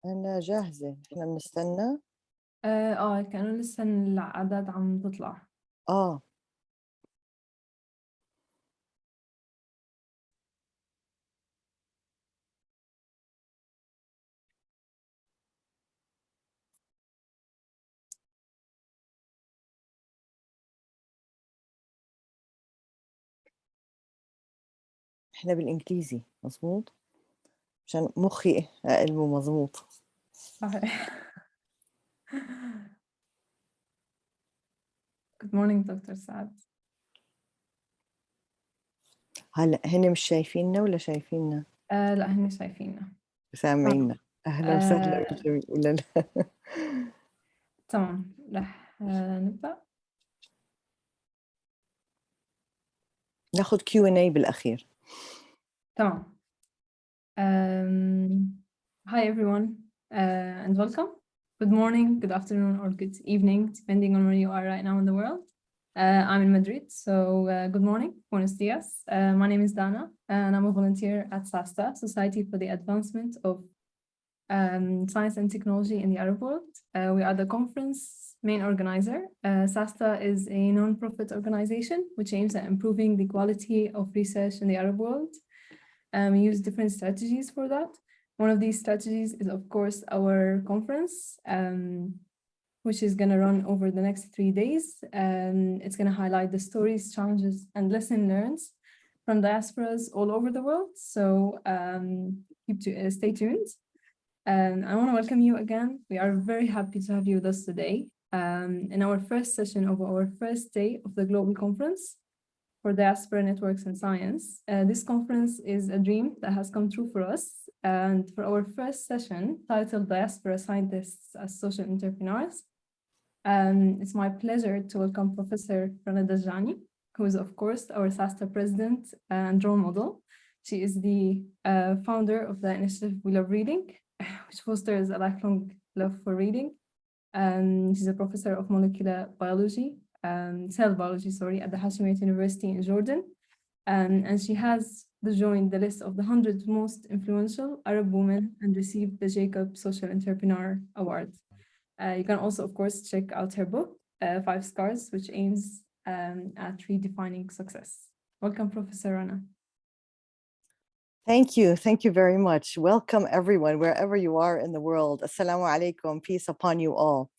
أنا جاهزة، إحنا بنستنى. كانوا لسه الأعداد عم تطلع. آه إحنا بالإنجليزي مظبوط، عشان مخي قلبه مظبوط. صحيح. Good morning Dr. سعد. هلا هن مش شايفيننا ولا شايفيننا؟ لا هن شايفيننا. سامعيننا. أهلا وسهلا بالجميع ولا لا؟ تمام رح نبدأ. ناخد Q&A بالأخير. تمام. Hi everyone and welcome. Good morning, good afternoon, or good evening, depending on where you are right now in the world. I'm in Madrid, so good morning, buenos dias. My name is Dana, and I'm a volunteer at SASTA, Society for the Advancement of Science and Technology in the Arab World. We are the conference main organizer. SASTA is a non-profit organization which aims at improving the quality of research in the Arab world. We use different strategies for that. One of these strategies is, of course, our conference, which is going to run over the next 3 days. It's going to highlight the stories, challenges, and lessons learned from diasporas all over the world. So stay tuned. I want to welcome you again. We are very happy to have you with us today in our first session of our first day of the Global Conference for Diaspora Networks and Science. This conference is a dream that has come true for us. And for our first session, titled Diaspora Scientists as Social Entrepreneurs, it's my pleasure to welcome Professor Rana Dajani, who is, of course, our SASTA president and role model. She is the founder of the initiative We Love Reading, which fosters a lifelong love for reading. She's a professor of molecular biology, cell biology, at the Hashemite University in Jordan. And she has joined the list of the 100 most influential Arab women and received the Jacob Social Entrepreneur Award. You can also, of course, check out her book, 5 Scars, which aims at redefining success. Welcome, Professor Rana. Thank you. Thank you very much. Welcome everyone, wherever you are in the world. Assalamu alaikum. Peace upon you all.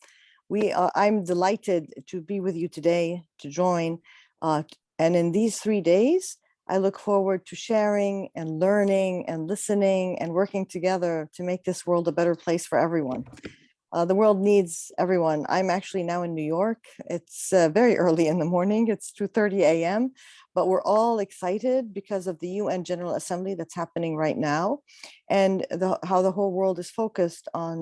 I'm delighted to be with you today, to join. And in these 3 days, I look forward to sharing and learning and listening and working together to make this world a better place for everyone. The world needs everyone. I'm actually now in New York. It's very early in the morning. It's 2:30 a.m., but we're all excited because of the UN General Assembly that's happening right now, and how the whole world is focused on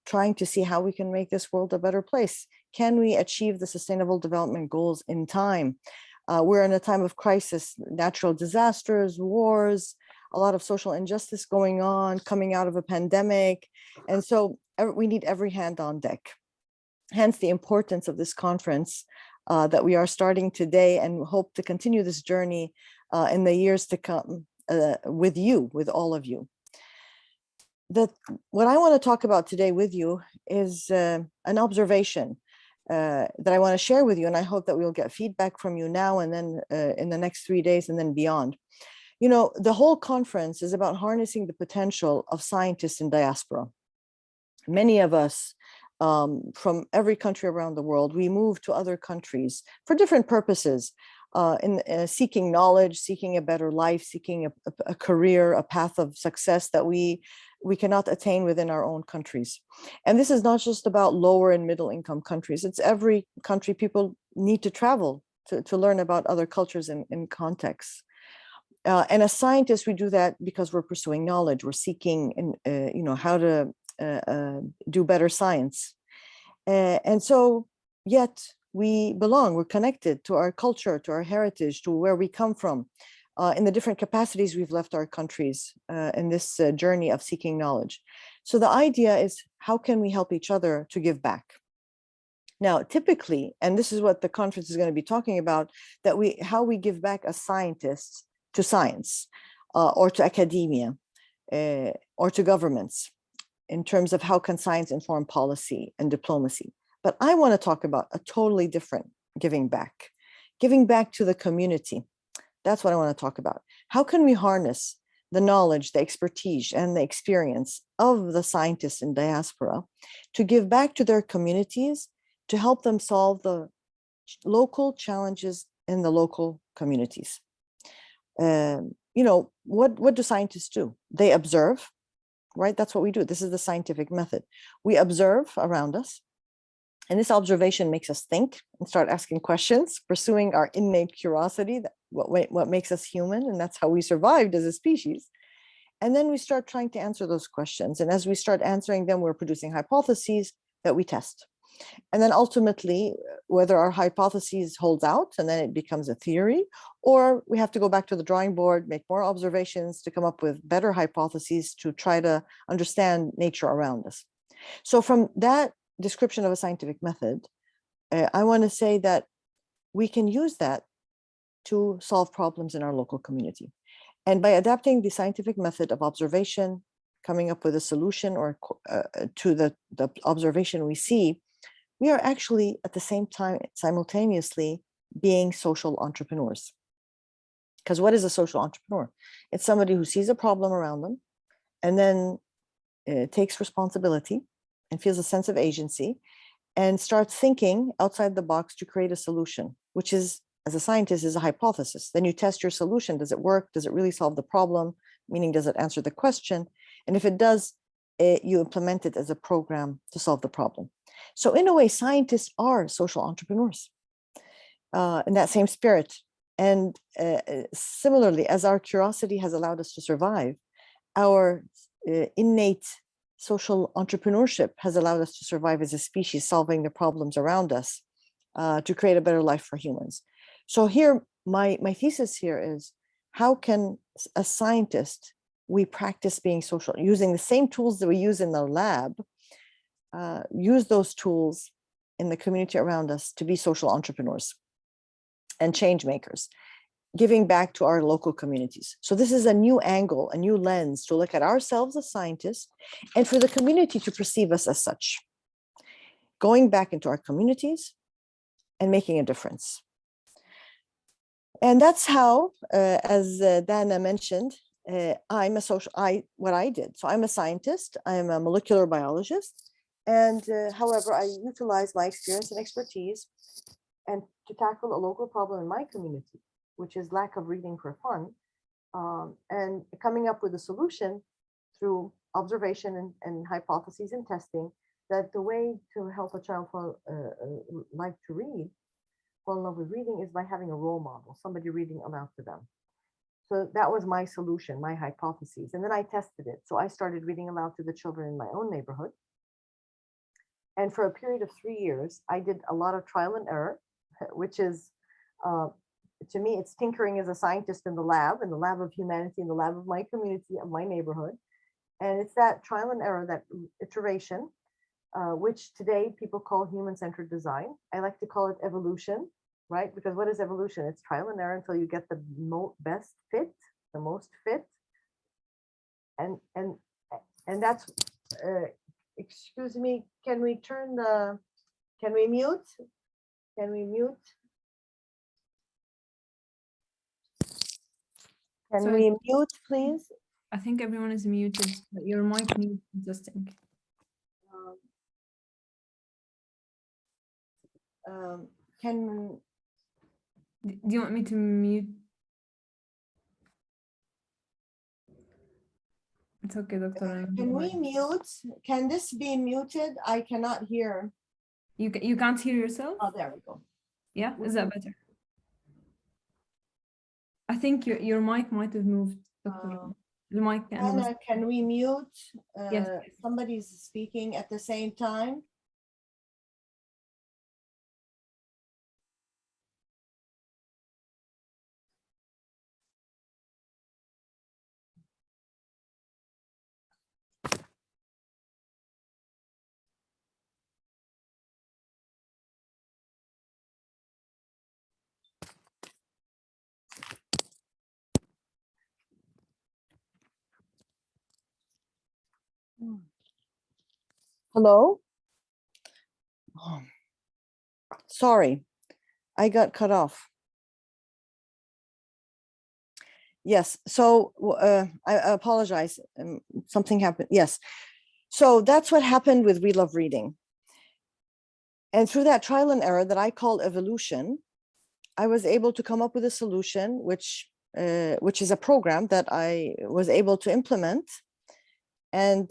trying to see how we can make this world a better place. Can we achieve the Sustainable Development Goals in time? We're in a time of crisis, natural disasters, wars, a lot of social injustice going on, coming out of a pandemic. And so we need every hand on deck. Hence the importance of this conference that we are starting today, and hope to continue this journey in the years to come with you, with all of you. What I want to talk about today with you is an observation that I want to share with you, and I hope that we'll get feedback from you now and then in the next 3 days and then beyond. You know, the whole conference is about harnessing the potential of scientists in diaspora. Many of us from every country around the world, we move to other countries for different purposes, in seeking knowledge, seeking a better life, seeking a career, a path of success that we cannot attain within our own countries. And this is not just about lower and middle income countries. It's every country. People need to travel to learn about other cultures and contexts. And as scientists, we do that because we're pursuing knowledge. We're seeking, how to do better science. And so yet we belong, we're connected to our culture, to our heritage, to where we come from, in the different capacities we've left our countries in this journey of seeking knowledge. So the idea is, how can we help each other to give back? Now, typically, and this is what the conference is going to be talking about, that how we give back as scientists to science, or to academia, or to governments. in terms of how can science inform policy and diplomacy. But I want to talk about a totally different giving back to the community. That's what I want to talk about. How can we harness the knowledge, the expertise, and the experience of the scientists in diaspora to give back to their communities to help them solve the local challenges in the local communities? What do scientists do? They observe, right? That's what we do. This is the scientific method. We observe around us, and this observation makes us think and start asking questions, pursuing our innate curiosity, what makes us human, and that's how we survived as a species. And then we start trying to answer those questions. And as we start answering them, we're producing hypotheses that we test. And then ultimately, whether our hypothesis holds out and then it becomes a theory, or we have to go back to the drawing board, make more observations to come up with better hypotheses to try to understand nature around us. So from that description of a scientific method, I want to say that we can use that to solve problems in our local community. And by adapting the scientific method of observation, coming up with a solution or to the observation we see, we are actually at the same time simultaneously being social entrepreneurs. Because what is a social entrepreneur? It's somebody who sees a problem around them and then takes responsibility and feels a sense of agency and starts thinking outside the box to create a solution, which is, as a scientist, is a hypothesis. Then you test your solution. Does it work? Does it really solve the problem? Meaning, does it answer the question? And if it does, you implement it as a program to solve the problem. So in a way, scientists are social entrepreneurs in that same spirit. And similarly, as our curiosity has allowed us to survive, our innate social entrepreneurship has allowed us to survive as a species, solving the problems around us to create a better life for humans. So here, my thesis here is, how can a scientist, we practice being social, using the same tools that we use in the lab, use those tools in the community around us to be social entrepreneurs and change makers, giving back to our local communities. So this is a new angle, a new lens to look at ourselves as scientists and for the community to perceive us as such, going back into our communities and making a difference. And that's how, as Dana mentioned, what I did. So I'm a scientist, I'm a molecular biologist, and however, I utilize my experience and expertise and to tackle a local problem in my community, which is lack of reading for fun, and coming up with a solution through observation and hypotheses and testing, that the way to help a child like to read, fall in love with reading, is by having a role model, somebody reading aloud to them. So that was my solution, my hypotheses. And then I tested it. So I started reading aloud to the children in my own neighborhood. And for a period of 3 years, I did a lot of trial and error, which is, to me, it's tinkering as a scientist in the lab of humanity, in the lab of my community, of my neighborhood. And it's that trial and error, that iteration, which today people call human-centered design. I like to call it evolution, right? Because what is evolution? It's trial and error until you get the best fit, the most fit. And that's, excuse me, can we mute? Can we mute? Can we mute, please? I think everyone is muted, but your mic needs adjusting. Do you want me to mute? It's okay, Doctor. Can we mute? Can this be muted? I cannot hear. You can't hear yourself? Oh, there we go. Yeah, is that better? I think your mic might have moved, Doctor. The mic. Anna, can we mute? Yes. Somebody's speaking at the same time. Hello? Oh, sorry, I got cut off. Yes, so I apologize. Something happened. Yes, so that's what happened with We Love Reading. And through that trial and error that I call evolution, I was able to come up with a solution, which is a program that I was able to implement and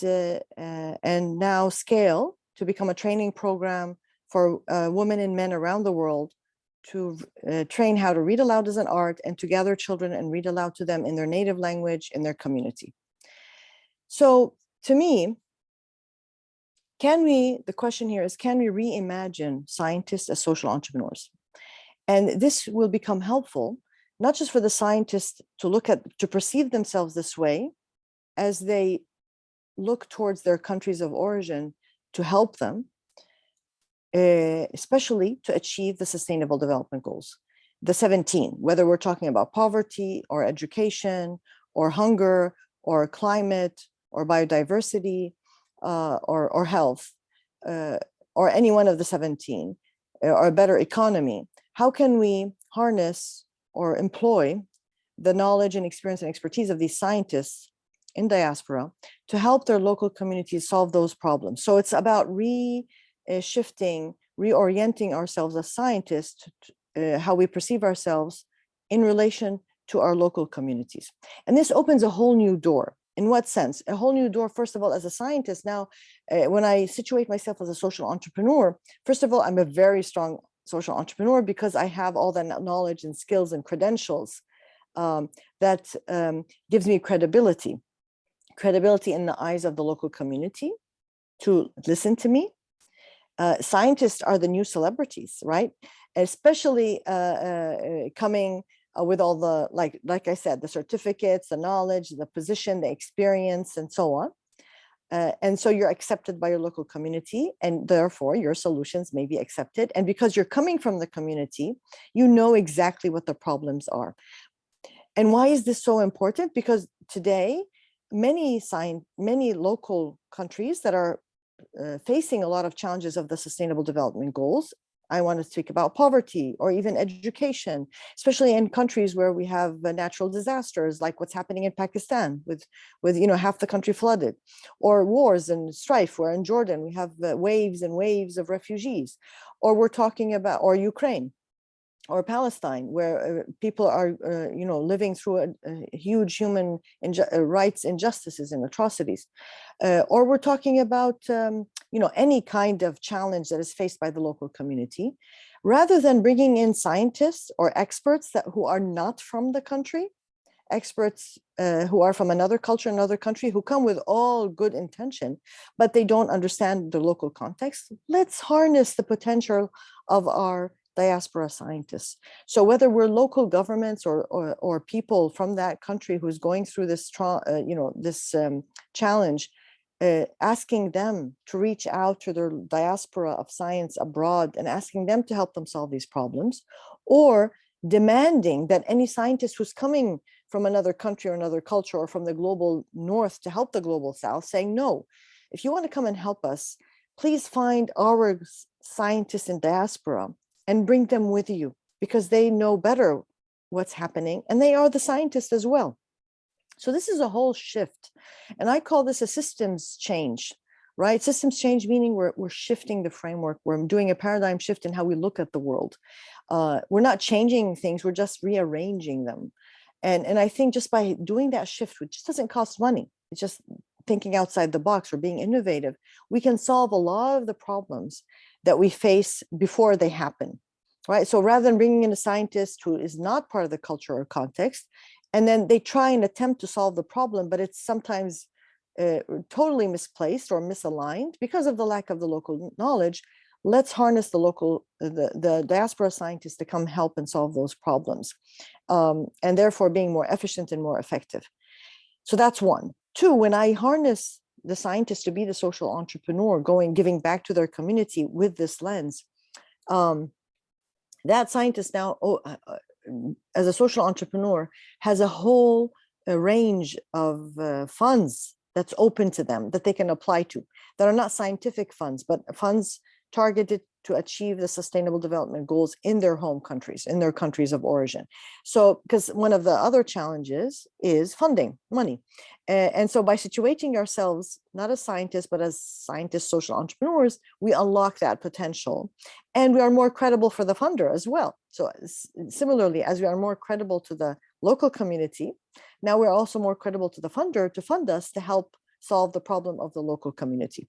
now scale to become a training program for women and men around the world to train how to read aloud as an art and to gather children and read aloud to them in their native language in their community. So to me, the question here is, can we reimagine scientists as social entrepreneurs? And this will become helpful, not just for the scientists to perceive themselves this way as they look towards their countries of origin to help them, especially to achieve the Sustainable Development Goals, the 17, whether we're talking about poverty or education or hunger or climate or biodiversity or health or any one of the 17 or a better economy. How can we harness or employ the knowledge and experience and expertise of these scientists in diaspora to help their local communities solve those problems? So it's about shifting, reorienting ourselves as scientists, how we perceive ourselves in relation to our local communities. And this opens a whole new door. In what sense? A whole new door, first of all, as a scientist. Now, when I situate myself as a social entrepreneur, first of all, I'm a very strong social entrepreneur because I have all that knowledge and skills and credentials that gives me credibility in the eyes of the local community to listen to me. Scientists are the new celebrities, right? Especially coming with all the, like I said, the certificates, the knowledge, the position, the experience, and so on. And so you're accepted by your local community, and therefore your solutions may be accepted. And because you're coming from the community, you know exactly what the problems are. And why is this so important? Because today, many local countries that are facing a lot of challenges of the Sustainable Development Goals. I want to speak about poverty or even education, especially in countries where we have natural disasters, like what's happening in Pakistan with half the country flooded, or wars and strife, where in Jordan we have waves and waves of refugees, or we're talking about, or Ukraine, or Palestine, where people are, living through a huge human rights injustices and atrocities, or we're talking about, any kind of challenge that is faced by the local community, rather than bringing in scientists or experts who are not from the country, experts who are from another culture, another country, who come with all good intention, but they don't understand the local context. Let's harness the potential of our diaspora scientists. So whether we're local governments or people from that country who's going through this challenge, asking them to reach out to their diaspora of science abroad and asking them to help them solve these problems, or demanding that any scientist who's coming from another country or another culture or from the global north to help the global south, saying, no, if you want to come and help us, please find our scientists in diaspora and bring them with you, because they know better what's happening and they are the scientists as well. So this is a whole shift. And I call this a systems change, right? Systems change, meaning we're shifting the framework. We're doing a paradigm shift in how we look at the world. We're not changing things, we're just rearranging them. And I think just by doing that shift, which just doesn't cost money, it's just thinking outside the box or being innovative, we can solve a lot of the problems that we face before they happen, right? So rather than bringing in a scientist who is not part of the culture or context, and then they try and attempt to solve the problem, but it's sometimes totally misplaced or misaligned because of the lack of the local knowledge, let's harness the diaspora scientists to come help and solve those problems, and therefore being more efficient and more effective. So that's one. Two, when I harness the scientists to be the social entrepreneur, giving back to their community with this lens, that scientist now, as a social entrepreneur, has a whole range of funds that's open to them, that they can apply to, that are not scientific funds, but funds targeted to achieve the sustainable development goals in their home countries, in their countries of origin. So, because one of the other challenges is funding, money. And so by situating ourselves, not as scientists, but as scientists, social entrepreneurs, we unlock that potential. And we are more credible for the funder as well. So similarly, as we are more credible to the local community, now we're also more credible to the funder to fund us to help solve the problem of the local community.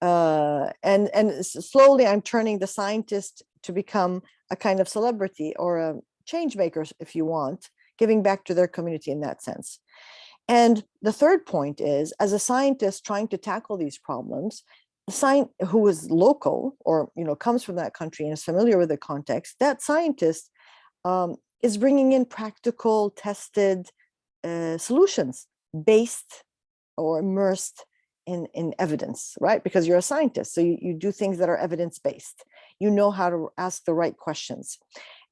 And slowly I'm turning the scientist to become a kind of celebrity or a change maker, if you want, giving back to their community in that sense. And the third point is, as a scientist trying to tackle these problems, who is local or comes from that country and is familiar with the context, that scientist is bringing in practical, tested solutions based or immersed in evidence, right? Because you're a scientist, so you do things that are evidence-based. You know how to ask the right questions.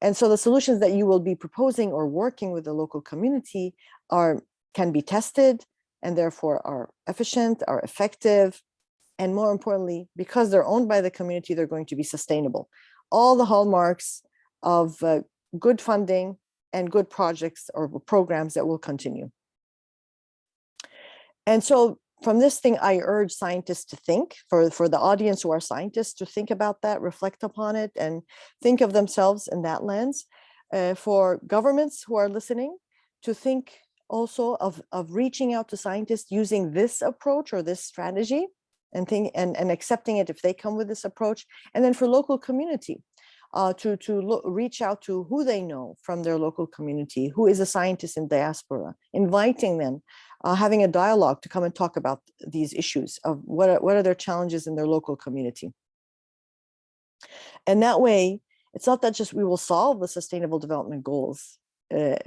And so the solutions that you will be proposing or working with the local community can be tested and therefore are efficient, are effective, and more importantly, because they're owned by the community, they're going to be sustainable. All the hallmarks of good funding and good projects or programs that will continue. And so from this thing, I urge scientists to think, for the audience who are scientists, to think about that, reflect upon it, and think of themselves in that lens. For governments who are listening, to think also of reaching out to scientists using this approach or this strategy, and accepting it if they come with this approach. And then for local community, to reach out to who they know from their local community, who is a scientist in diaspora, inviting them, having a dialogue to come and talk about these issues of what are their challenges in their local community. And that way, it's not that just we will solve the sustainable development goals,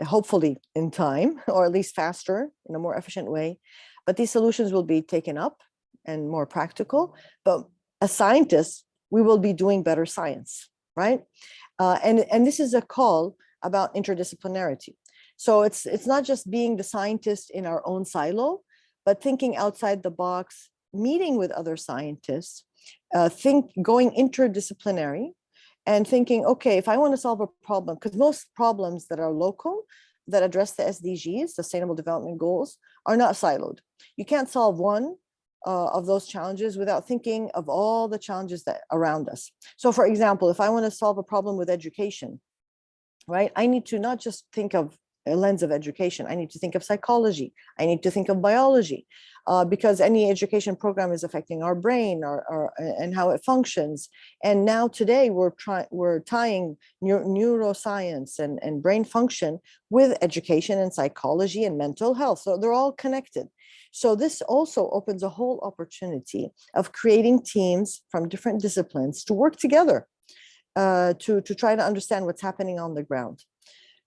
hopefully in time, or at least faster, in a more efficient way, but these solutions will be taken up and more practical. But as scientists, we will be doing better science, right? And this is a call about interdisciplinarity. So it's not just being the scientist in our own silo, but thinking outside the box, meeting with other scientists, going interdisciplinary, and thinking, okay, if I want to solve a problem, because most problems that are local, that address the SDGs, Sustainable Development Goals, are not siloed. You can't solve one of those challenges without thinking of all the challenges that around us. So for example, if I want to solve a problem with education, right, I need to not just think of a lens of education, I need to think of psychology, I need to think of biology, because any education program is affecting our brain and how it functions. And now today we're tying neuroscience and brain function with education and psychology and mental health. So they're all connected. So this also opens a whole opportunity of creating teams from different disciplines to work together to try to understand what's happening on the ground.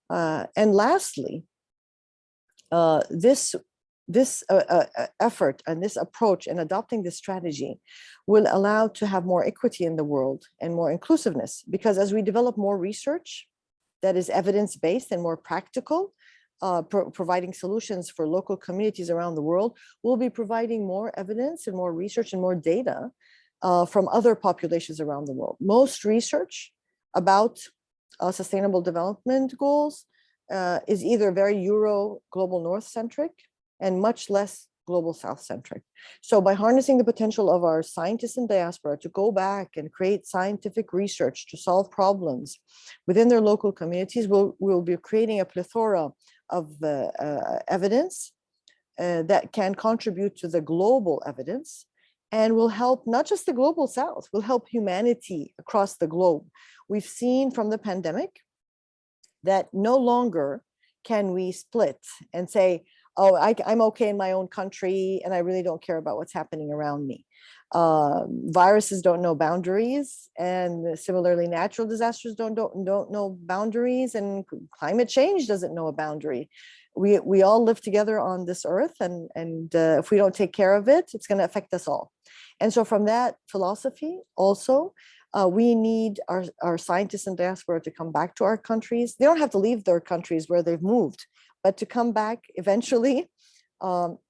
And lastly, this effort and this approach and adopting this strategy will allow to have more equity in the world and more inclusiveness, because as we develop more research that is evidence-based and more practical, providing solutions for local communities around the world, we'll be providing more evidence and more research and more data from other populations around the world. Most research about sustainable development goals is either very Euro global North centric and much less global South centric. So by harnessing the potential of our scientists in diaspora to go back and create scientific research to solve problems within their local communities, we'll be creating a plethora of evidence that can contribute to the global evidence, and will help not just the global South, will help humanity across the globe. We've seen from the pandemic that no longer can we split and say, oh, I'm okay in my own country and I really don't care about what's happening around me. Viruses don't know boundaries, and similarly, natural disasters don't know boundaries, and climate change doesn't know a boundary. We all live together on this earth, and if we don't take care of it, it's going to affect us all. And so from that philosophy also, we need our scientists in diaspora to come back to our countries. They don't have to leave their countries where they've moved, but to come back eventually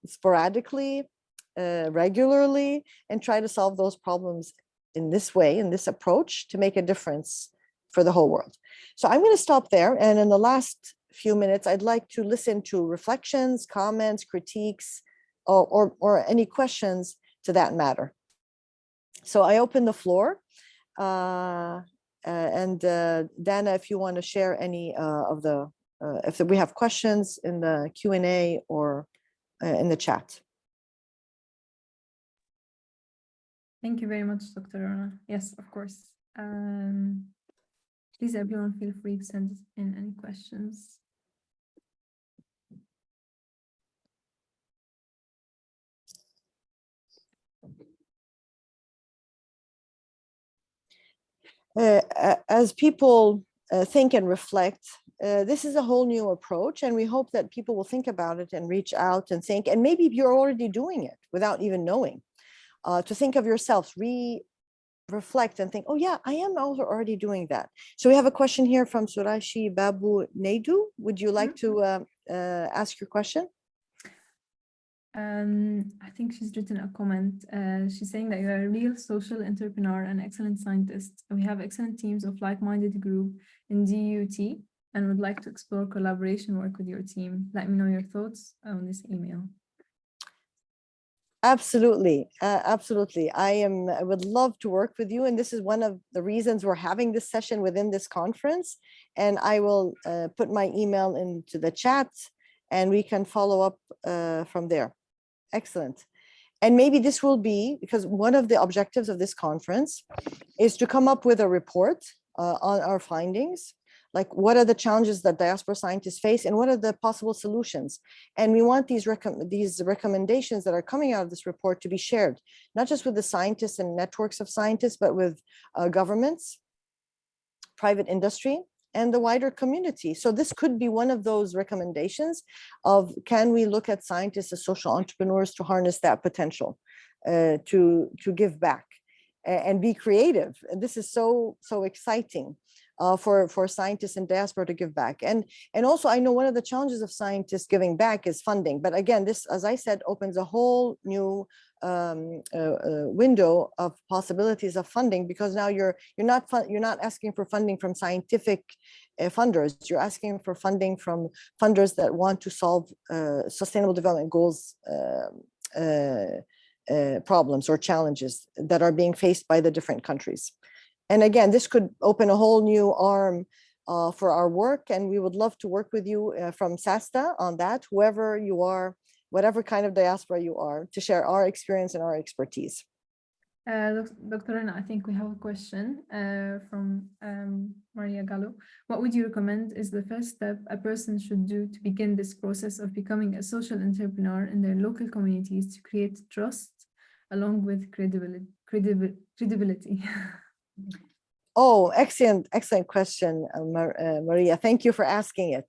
sporadically, regularly, and try to solve those problems in this way, in this approach, to make a difference for the whole world. So I'm going to stop there. And in the last few minutes, I'd like to listen to reflections, comments, critiques, or any questions to that matter. So I open the floor. And Dana, if you want to share any of the, if we have questions in the Q&A or in the chat. Thank you very much, Dr. Rona. Yes, of course. Please, everyone, feel free to send in any questions. As people think and reflect, this is a whole new approach, and we hope that people will think about it and reach out and think, and maybe you're already doing it without even knowing, to think of yourselves, reflect and think, oh yeah, I am also already doing that. So we have a question here from Surashi Babu Naidu. Would you like to ask your question? I think she's written a comment. She's saying that you're a real social entrepreneur and excellent scientist. We have excellent teams of like-minded group in DUT and would like to explore collaboration work with your team. Let me know your thoughts on this email. Absolutely, absolutely. I would love to work with you, and this is one of the reasons we're having this session within this conference. And I will put my email into the chat, and we can follow up from there. Excellent. And maybe this will be, because one of the objectives of this conference is to come up with a report on our findings, like what are the challenges that diaspora scientists face and what are the possible solutions. And we want these recommendations that are coming out of this report to be shared, not just with the scientists and networks of scientists, but with governments, private industry, and the wider community. So this could be one of those recommendations of, can we look at scientists as social entrepreneurs to harness that potential, to give back and be creative. And this is so exciting for scientists in diaspora to give back. And also, I know one of the challenges of scientists giving back is funding. But again, this, as I said, opens a whole new window of possibilities of funding, because now you're not asking for funding from scientific funders. You're asking for funding from funders that want to solve sustainable development goals problems or challenges that are being faced by the different countries. And again, this could open a whole new arm for our work, and we would love to work with you from SASTA on that, whoever you are, whatever kind of diaspora you are, to share our experience and our expertise. Dr. Rana, I think we have a question from Maria Gallo. What would you recommend is the first step a person should do to begin this process of becoming a social entrepreneur in their local communities to create trust along with credibility? Oh, excellent question, Maria. Thank you for asking it.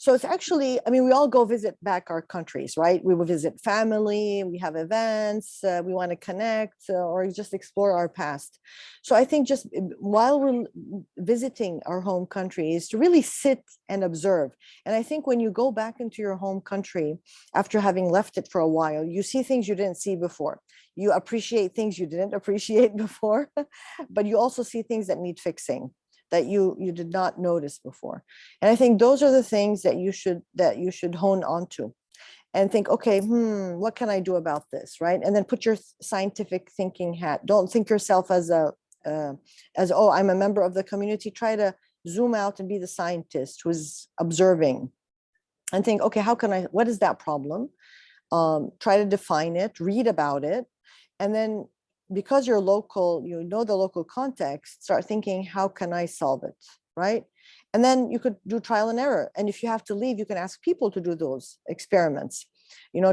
So it's actually, I mean, we all go visit back our countries, right? We will visit family, we have events, we want to connect or just explore our past. So I think just while we're visiting our home countries, to really sit and observe. And I think when you go back into your home country, after having left it for a while, you see things you didn't see before. You appreciate things you didn't appreciate before, but you also see things that need fixing, that you did not notice before. And I think those are the things that you should hone onto and think, okay, what can I do about this, right? And then put your scientific thinking hat. Don't think yourself as oh, I'm a member of the community. Try to zoom out and be the scientist who's observing and think, okay, what is that problem? Try to define it, read about it, and then, because you're local, you know the local context, start thinking, how can I solve it, right? And then you could do trial and error. And if you have to leave, you can ask people to do those experiments,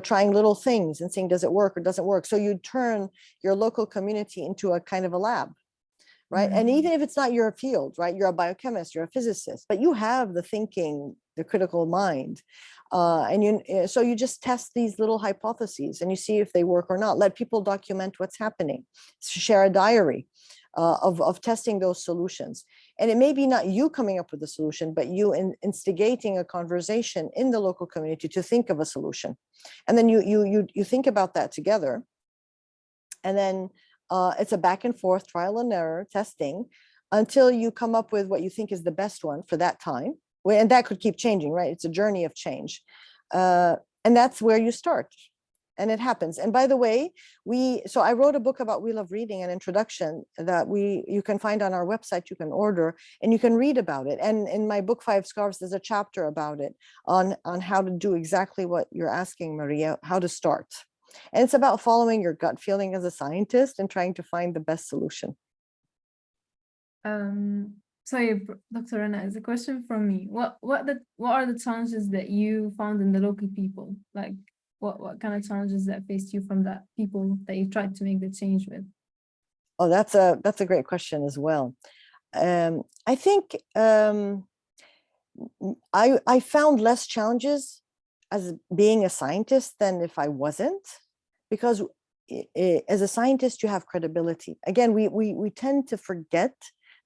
trying little things and saying, does it work or doesn't work? So you turn your local community into a kind of a lab, right? And even if it's not your field, right? You're a biochemist, you're a physicist, but you have the thinking, the critical mind. So you just test these little hypotheses and you see if they work or not. Let people document what's happening. Share a diary of testing those solutions. And it may be not you coming up with a solution, but you instigating a conversation in the local community to think of a solution. And then you think about that together. And then it's a back and forth trial and error testing until you come up with what you think is the best one for that time. And that could keep changing, right? It's a journey of change. And that's where you start. And it happens. And by the way, so I wrote a book about We Love Reading, an introduction that you can find on our website, you can order, and you can read about it. And in my book, 5 Scarves, there's a chapter about it on how to do exactly what you're asking, Maria, how to start. And it's about following your gut feeling as a scientist and trying to find the best solution. Sorry, Dr. Rana, it's a question from me. What are the challenges that you found in the local people? Like, what kind of challenges that faced you from that people that you tried to make the change with? Oh, that's a great question as well. I think I found less challenges as being a scientist than if I wasn't, because as a scientist, you have credibility. Again, we tend to forget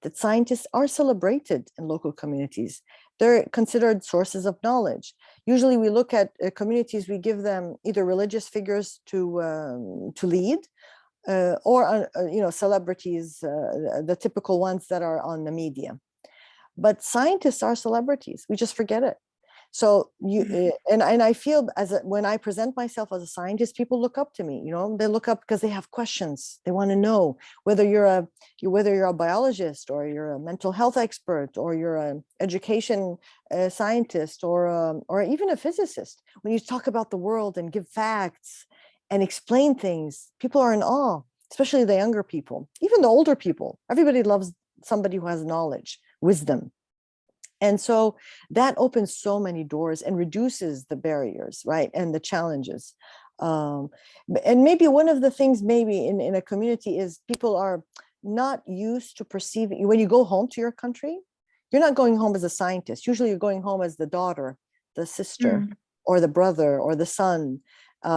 that scientists are celebrated in local communities. They're considered sources of knowledge. Usually we look at communities, we give them either religious figures to lead, or celebrities, the typical ones that are on the media. But scientists are celebrities. We just forget it. So and I feel when I present myself as a scientist, people look up to me. They look up because they have questions. They want to know whether you're a biologist, or you're a mental health expert, or you're an education scientist, or even a physicist. When you talk about the world and give facts and explain things, people are in awe, especially the younger people, even the older people. Everybody loves somebody who has knowledge, wisdom. And so that opens so many doors and reduces the barriers, right? And the challenges. And maybe one of the things maybe in a community is people are not used to perceiving, when you go home to your country, you're not going home as a scientist. Usually you're going home as the daughter, the sister, or the brother, or the son,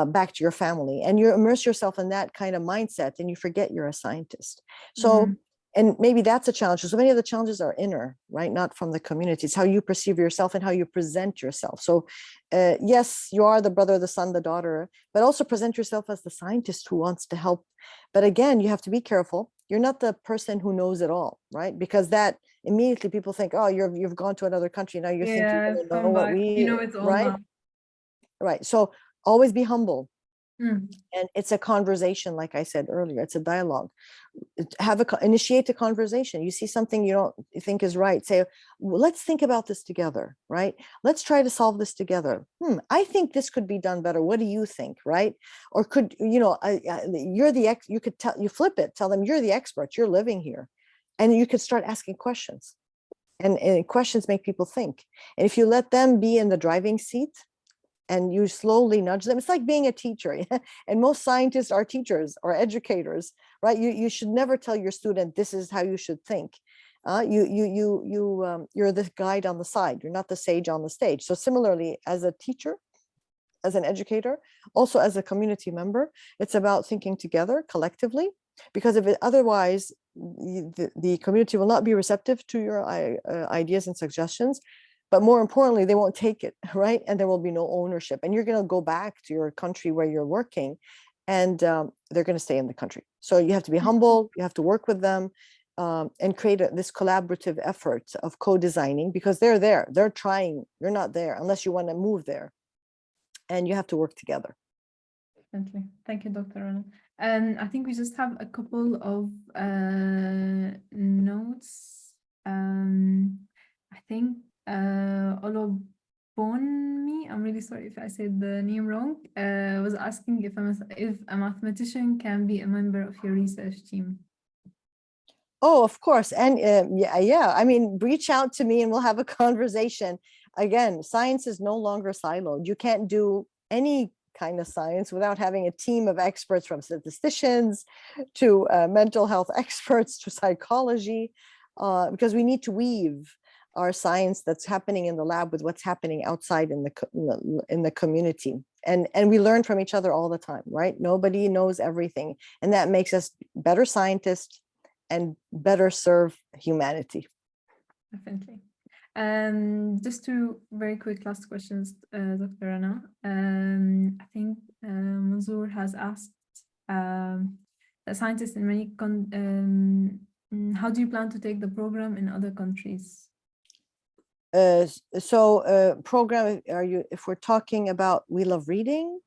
back to your family. And you immerse yourself in that kind of mindset and you forget you're a scientist. So and maybe that's a challenge. So many of the challenges are inner, right? Not from the community. It's how you perceive yourself and how you present yourself. So yes, you are the brother, the son, the daughter, but also present yourself as the scientist who wants to help. But again, you have to be careful. You're not the person who knows it all, right? Because that immediately people think, oh, you've gone to another country. Now you think you're going to know what it's all right? now. Right. So always be humble. And it's a conversation, like I said earlier, it's a dialogue. Initiate a conversation. You see something you think is right, say, well, let's think about this together, right? Let's try to solve this together. I think this could be done better. What do you think, right? Or could, you're the you could tell, you flip it, tell them you're the expert, you're living here. And you could start asking questions. And questions make people think. And if you let them be in the driving seat, and you slowly nudge them. It's like being a teacher. And most scientists are teachers or educators, right? You should never tell your student, this is how you should think. You're the guide on the side. You're not the sage on the stage. So similarly, as a teacher, as an educator, also as a community member, it's about thinking together collectively, because otherwise the community will not be receptive to your ideas and suggestions. But more importantly, they won't take it, right? And there will be no ownership. And you're going to go back to your country where you're working, and they're going to stay in the country. So you have to be humble. You have to work with them and create this collaborative effort of co-designing, because they're there. They're trying. You're not there unless you want to move there. And you have to work together. Definitely. Thank you, Dr. Rana. And I think we just have a couple of notes. I think Olobonmi, I'm really sorry if I said the name wrong, was asking if a mathematician can be a member of your research team. Oh, of course. And yeah. I mean, reach out to me and we'll have a conversation. Again, science is no longer siloed. You can't do any kind of science without having a team of experts, from statisticians to mental health experts to psychology, because we need to weave our science that's happening in the lab with what's happening outside in the community. And we learn from each other all the time, right? Nobody knows everything. And that makes us better scientists and better serve humanity. Definitely. Just two very quick last questions, Dr. Rana. I think Manzoor has asked a scientist in many how do you plan to take the program in other countries? Program, if we're talking about We Love Reading,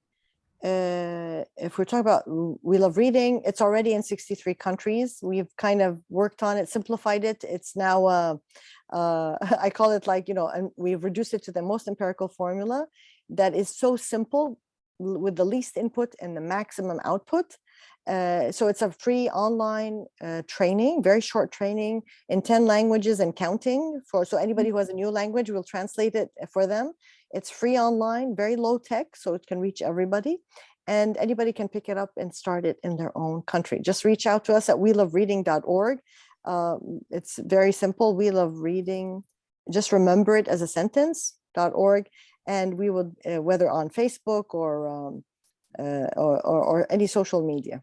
if we're talking about We Love Reading, it's already in 63 countries. We've kind of worked on it, simplified it. It's now, I call it like, and we've reduced it to the most empirical formula that is so simple with the least input and the maximum output. So it's a free online training, very short training in 10 languages and counting. So anybody who has a new language, we'll translate it for them. It's free online, very low tech, so it can reach everybody. And anybody can pick it up and start it in their own country. Just reach out to us at welovereading.org. It's very simple. We Love Reading. Just remember it as a sentence.org. And we would, whether on Facebook or any social media.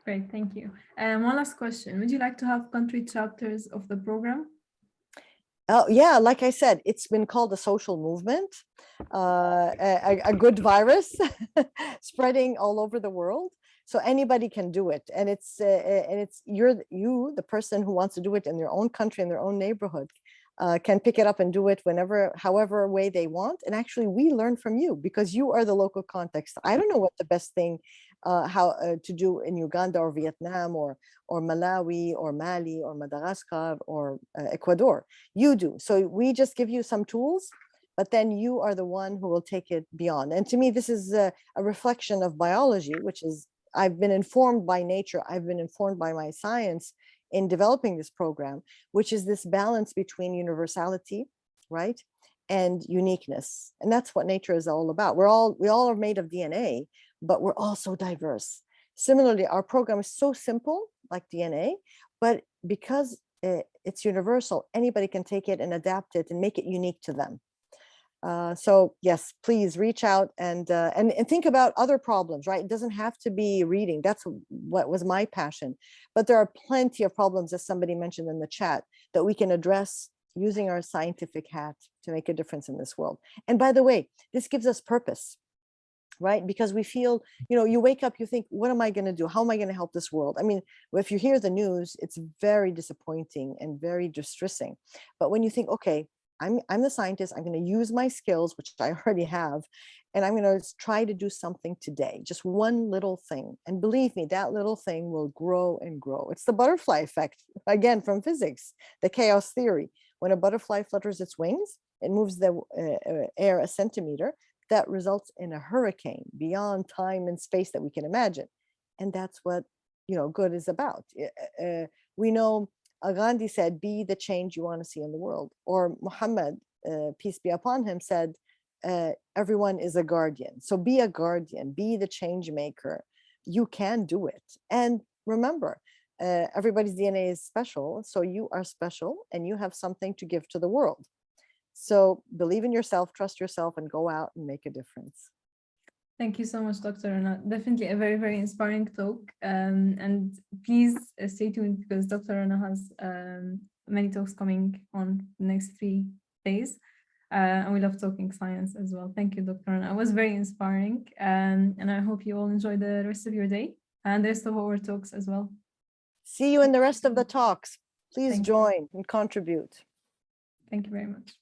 Great, thank you. One last question. Would you like to have country chapters of the program? Oh, yeah, like I said, it's been called a social movement, a good virus spreading all over the world. So anybody can do it. And it's you, the person who wants to do it in their own country, in their own neighborhood, can pick it up and do it whenever, however way they want. And actually, we learn from you because you are the local context. I don't know what the best thing to do in Uganda or Vietnam or Malawi or Mali or Madagascar or Ecuador. You do. So we just give you some tools, but then you are the one who will take it beyond. And to me, this is a reflection of biology, which is, I've been informed by nature. I've been informed by my science in developing this program, which is this balance between universality, right, and uniqueness. And that's what nature is all about. We all are made of DNA, but we're all so diverse. Similarly, our program is so simple, like DNA, but because it's universal, anybody can take it and adapt it and make it unique to them. So yes, please reach out and think about other problems, right? It doesn't have to be reading. That's what was my passion. But there are plenty of problems, as somebody mentioned in the chat, that we can address using our scientific hat to make a difference in this world. And by the way, this gives us purpose, right? Because we feel, you wake up, you think, what am I going to do? How am I going to help this world? I mean, if you hear the news, it's very disappointing and very distressing. But when you think, okay, I'm the scientist, I'm going to use my skills, which I already have, and I'm going to try to do something today, just one little thing. And believe me, that little thing will grow and grow. It's the butterfly effect, again, from physics, the chaos theory. When a butterfly flutters its wings, it moves the air a centimeter. That results in a hurricane beyond time and space that we can imagine. And that's what, good is about. We know Gandhi said, be the change you want to see in the world. Or Muhammad, peace be upon him, said, everyone is a guardian. So be a guardian, be the change maker. You can do it. And remember, everybody's DNA is special. So you are special and you have something to give to the world. So believe in yourself, trust yourself, and go out and make a difference. Thank you so much, Dr. Rana. Definitely a very, very inspiring talk. And please stay tuned because Dr. Rana has many talks coming on the next 3 days. And we love talking science as well. Thank you, Dr. Rana. It was very inspiring. And I hope you all enjoy the rest of your day and the rest of our talks as well. See you in the rest of the talks. Please join and contribute. Thank you very much.